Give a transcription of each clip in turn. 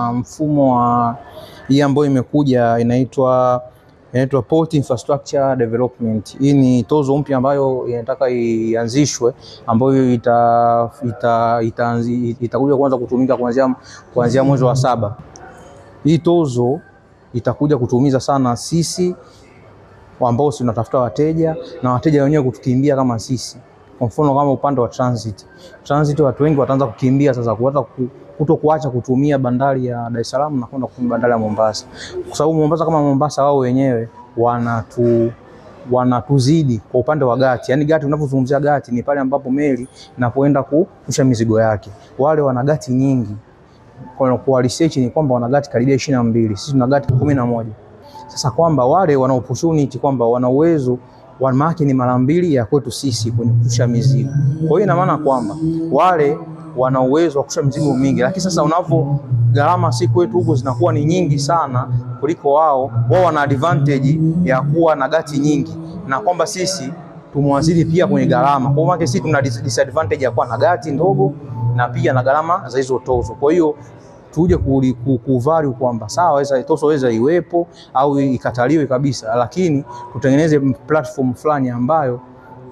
kuna mfumo wa hii ambayo imekuja inaitwa Port Infrastructure Development. Hii ni tozo mpya ambayo inataka ianzishwe, ambayo itakuja kuanza kutumika kuanzia mwezi wa 7. Hii tozo itakuja kutumiza sana sisi ambao tunatafuta wateja na wateja wenyewe kutukimbia kama sisi. Kwa mfano kama upande wa transit watu wengi wataanza kukimbia sasa, kuacha kutumia bandari ya Dar es Salaam na kwenda kutumia bandari ya Mombasa, kwa sababu Mombasa wao wenyewe wanatuzidi kwa upande wa gati. Yani gati, unapozungumzia gati ni pale ambapo meli inapoenda kushusha mizigo yake. Wale wana gati nyingi, kwa research ni kwamba wana gati karibia 22, sisi tuna gati 11. Sasa kwamba wale wana opportunity, kwamba wana uwezo wa maki ni mara 2 ya kwetu sisi kwenye kushusha mizigo. Kwa hiyo ina maana kwamba wale wana uwezo wa kushusha mizigo mingi, lakini sasa gharama si kwetu huko zinakuwa ni nyingi sana kuliko wao wana advantage ya kuwa na gati nyingi, na kwamba sisi tumewazidi pia kwenye gharama. Kwa maana sisi tuna disadvantage ya kuwa na gati ndogo na pia na gharama za hizo tozo. Kwa hiyo tuje kuvalue kwamba sawa, tozo weza iwepo au ikataliwe kabisa, lakini tutengeneze platform fulani ambayo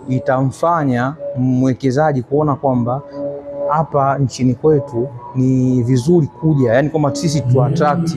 itamfanya mwekezaji kuona kwamba hapa nchini kwetu ni vizuri kuja, yani kwamba sisi tu attract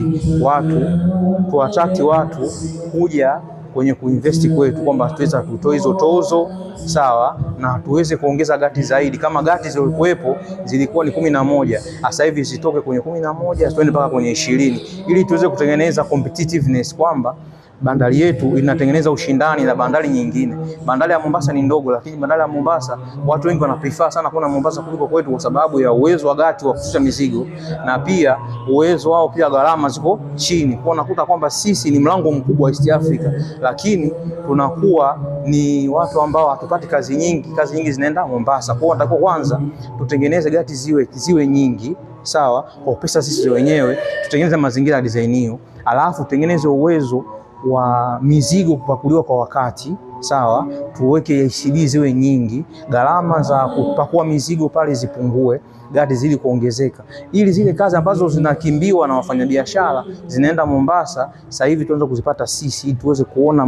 watu kuja kwenye kuinvest kwetu, kwamba tuweza kutoa hizo tozo sawa, na tuweze kuongeza gati zaidi. Kama gati zilikuwepo zilikuwa ni 11, sasa hivi zitoke kwenye 11 tuende mpaka kwenye 20, ili tuweze kutengeneza competitiveness, kwamba bandari yetu inatengeneza ushindani na bandari nyingine. Bandari ya Mombasa ni ndogo, lakini bandari ya Mombasa watu wengi wanaprefer sana kuna Mombasa kuliko kwetu, kwa sababu ya uwezo wa gati wa kushusha mizigo, na pia uwezo wao pia gharama ziko chini. Kwa nakuta kwamba sisi ni mlango mkubwa wa East Africa, lakini tunakuwa ni watu ambao hatupati kazi nyingi zinaenda Mombasa. Kwa hiyo nataka kwanza tutengeneze gati ziwe nyingi sawa, kwa pesa sisi wenyewe, tutengeneze mazingira ya design hiyo, alafu tutengeneze uwezo wa mizigo kupakuliwa kwa wakati sawa, tuweke ACD ziwe nyingi, gharama za kupakua mizigo pale zipungue, gati zili kuongezeka, ili zile kazi ambazo zinakimbiwa na wafanyabiashara zinaenda Mombasa sasa hivi tuanze kuzipata sisi, ili tuweze kuona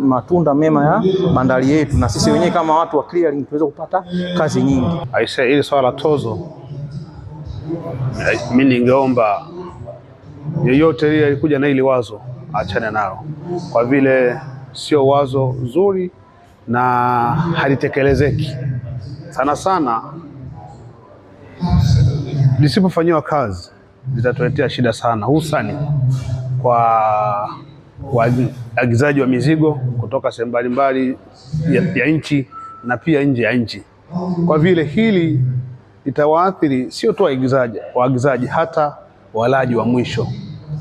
matunda mema ya bandari yetu, na sisi wenyewe kama watu wa clearing tuweze kupata kazi nyingi. Aisee, ili swala tozo, mimi ningeomba yeyote ile alikuja na ili wazo achane nalo, kwa vile sio wazo zuri na halitekelezeki. Sana lisipofanywa kazi litatuletea shida sana, hususani kwa waagizaji wa mizigo kutoka sehemu mbalimbali ya nchi na pia nje ya nchi, kwa vile hili litawaathiri sio tu waagizaji, hata walaji wa mwisho,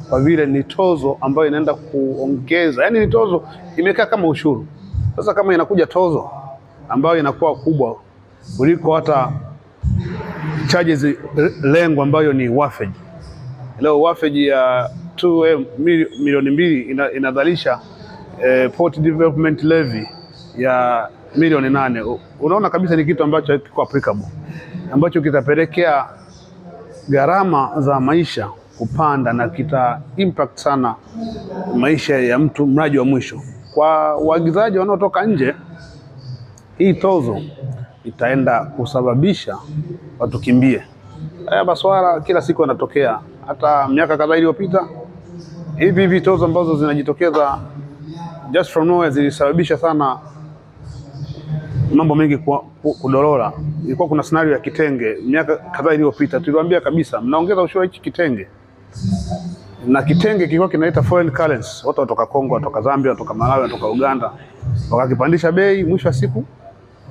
kwa vile ni tozo ambayo inaenda kuongeza, yani ni tozo imekaa kama ushuru. Sasa kama inakuja tozo ambayo inakuwa kubwa kuliko hata charges lengo ambayo ni wafeji. Leo wafeji ya 2 milioni 2 inadhalisha port development levy ya milioni 8. Unaona kabisa ni kitu ambacho kiko applicable, ambacho kitapelekea gharama za maisha kupanda na kita impact sana maisha ya mlaji wa mwisho. Kwa waagizaji wanaotoka nje, hii tozo itaenda kusababisha watu kimbie. Haya maswala kila siku yanatokea, hata miaka kadhaa iliyopita hivi tozo ambazo zinajitokeza just from nowhere zilisababisha sana mambo mengi kudorora. Ilikuwa kuna scenario ya kitenge miaka kadhaa iliyopita, tuliwaambia kabisa mnaongeza ushuru hichi kitenge, na kitenge kilikuwa kinaleta foreign currency, watu kutoka Kongo, kutoka Zambia, kutoka Malawi, kutoka Uganda, wakakipandisha bei, mwisho wa siku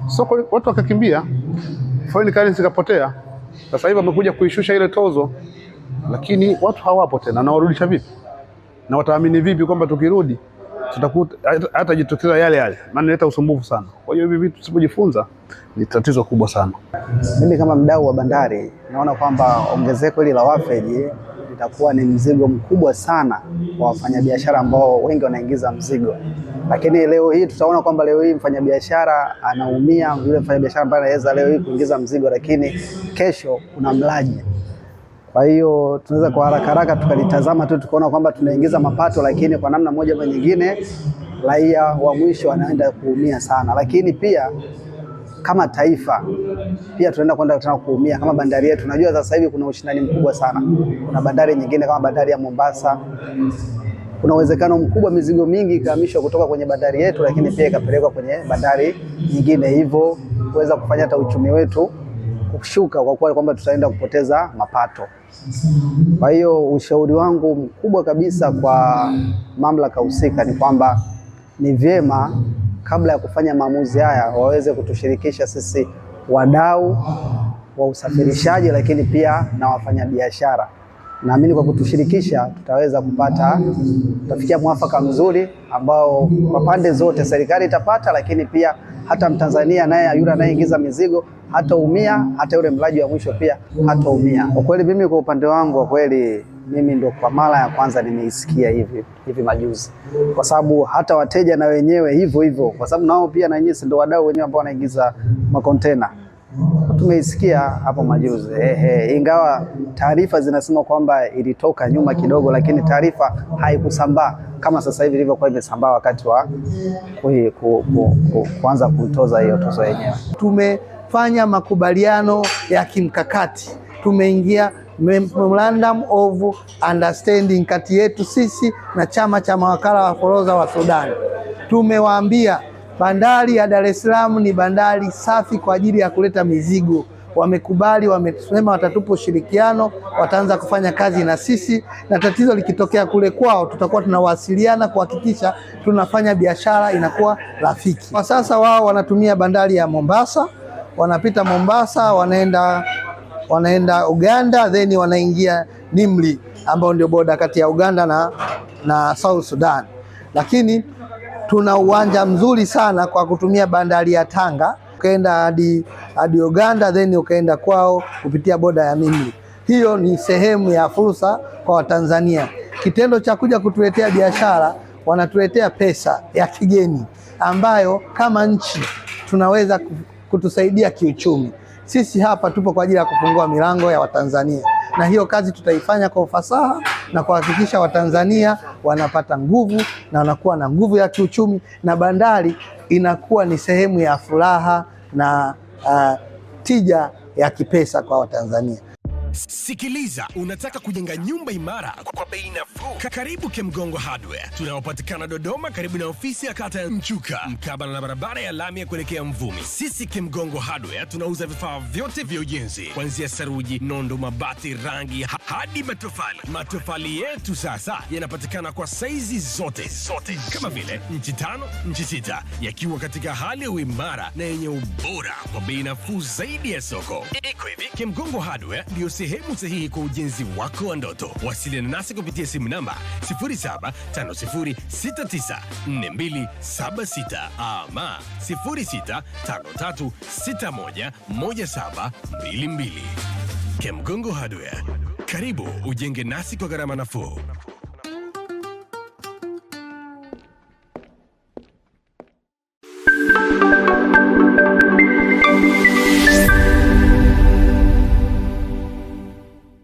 soko watu wakakimbia, foreign currency kapotea. Sasa hivi wamekuja kuishusha ile tozo, lakini watu hawapo tena, na warudisha vipi? Na wataamini vipi kwamba tukirudi tutakuta hata jitokeza yale, maana inaleta usumbufu sana. Kwa hiyo hivi vitu tusipojifunza ni tatizo kubwa sana. Mimi kama mdau wa bandari naona kwamba ongezeko hili la wafeji itakuwa ni mzigo mkubwa sana kwa wafanyabiashara ambao wengi wanaingiza mzigo. Lakini leo hii tutaona kwamba leo hii mfanyabiashara anaumia, yule mfanyabiashara ambaye anaweza leo hii kuingiza mzigo, lakini kesho kuna mlaji. Kwa hiyo tunaweza kwa haraka haraka tukalitazama tu tukaona kwamba tunaingiza mapato, lakini kwa namna moja au nyingine raia wa mwisho wanaenda kuumia sana. Lakini pia kama taifa pia tunaenda kwenda kuumia kama bandari yetu. Unajua sasa hivi kuna ushindani mkubwa sana. Kuna bandari nyingine kama bandari ya Mombasa. Kuna uwezekano mkubwa mizigo mingi ikahamishwa kutoka kwenye bandari yetu, lakini pia ikapelekwa kwenye bandari nyingine, hivyo kuweza kufanya hata uchumi wetu kushuka, kwa kuwa kwamba tutaenda kupoteza mapato. Kwa hiyo ushauri wangu mkubwa kabisa kwa mamlaka husika ni kwamba ni vyema kabla ya kufanya maamuzi haya waweze kutushirikisha sisi wadau wa usafirishaji, lakini pia na wafanyabiashara. Naamini kwa kutushirikisha tutafikia mwafaka mzuri ambao kwa pande zote serikali itapata, lakini pia hata Mtanzania naye yule anayeingiza mizigo hataumia, hata yule mlaji wa mwisho pia hataumia. Kwa kweli mimi kwa upande wangu, kwa kweli mimi ndo kwa mara ya kwanza nimeisikia hivi majuzi, kwa sababu hata wateja na wenyewe hivyo, kwa sababu nao pia na wenyewe ndio wadau wenyewe ambao wanaingiza makontena. Tumeisikia hapo majuzi, ingawa taarifa zinasema kwamba ilitoka nyuma kidogo, lakini taarifa haikusambaa kama sasa hivi ilivyokuwa imesambaa wakati wa kuanza kutoza hiyo tozo yenyewe. Tumefanya makubaliano ya kimkakati, tumeingia Memorandum of Understanding kati yetu sisi na chama cha mawakala wa forodha wa Sudan. Tumewaambia bandari ya Dar es Salaam ni bandari safi kwa ajili ya kuleta mizigo. Wamekubali, wamesema watatupa ushirikiano, wataanza kufanya kazi na sisi, na tatizo likitokea kule kwao tutakuwa tunawasiliana kuhakikisha tunafanya biashara inakuwa rafiki. Kwa sasa wao wanatumia bandari ya Mombasa, wanapita Mombasa wanaenda Uganda, then wanaingia Nimri ambao ndio boda kati ya Uganda na South Sudan. Lakini tuna uwanja mzuri sana kwa kutumia bandari ya Tanga, ukaenda hadi Uganda, then ukaenda kwao kupitia boda ya Nimri. Hiyo ni sehemu ya fursa kwa Watanzania. Kitendo cha kuja kutuletea biashara, wanatuletea pesa ya kigeni ambayo kama nchi tunaweza kutusaidia kiuchumi. Sisi hapa tupo kwa ajili ya kufungua milango ya Watanzania, na hiyo kazi tutaifanya kwa ufasaha na kuhakikisha Watanzania wanapata nguvu na wanakuwa na nguvu ya kiuchumi, na bandari inakuwa ni sehemu ya furaha na tija ya kipesa kwa Watanzania. Sikiliza, unataka kujenga nyumba imara kwa bei nafuu? Karibu Kemgongo Hardware. Tunaopatikana Dodoma karibu na ofisi ya kata ya Mchuka, mkabala na barabara ya lami ya kuelekea Mvumi. Sisi Kemgongo Hardware tunauza vifaa vyote vya ujenzi, kuanzia saruji, nondo, mabati, rangi hadi matofali. Matofali yetu sasa yanapatikana kwa saizi zote kama vile inchi 5, inchi 6, yakiwa katika hali ya uimara na yenye ubora kwa bei nafuu zaidi ya soko. Iko hivi, Kemgongo Hardware ndio sehemu sahihi kwa ujenzi wako wa ndoto. Wasiliana nasi kupitia simu namba 0750694276 ama 0653611722. Kemgongo Hardware, karibu ujenge nasi kwa gharama nafuu.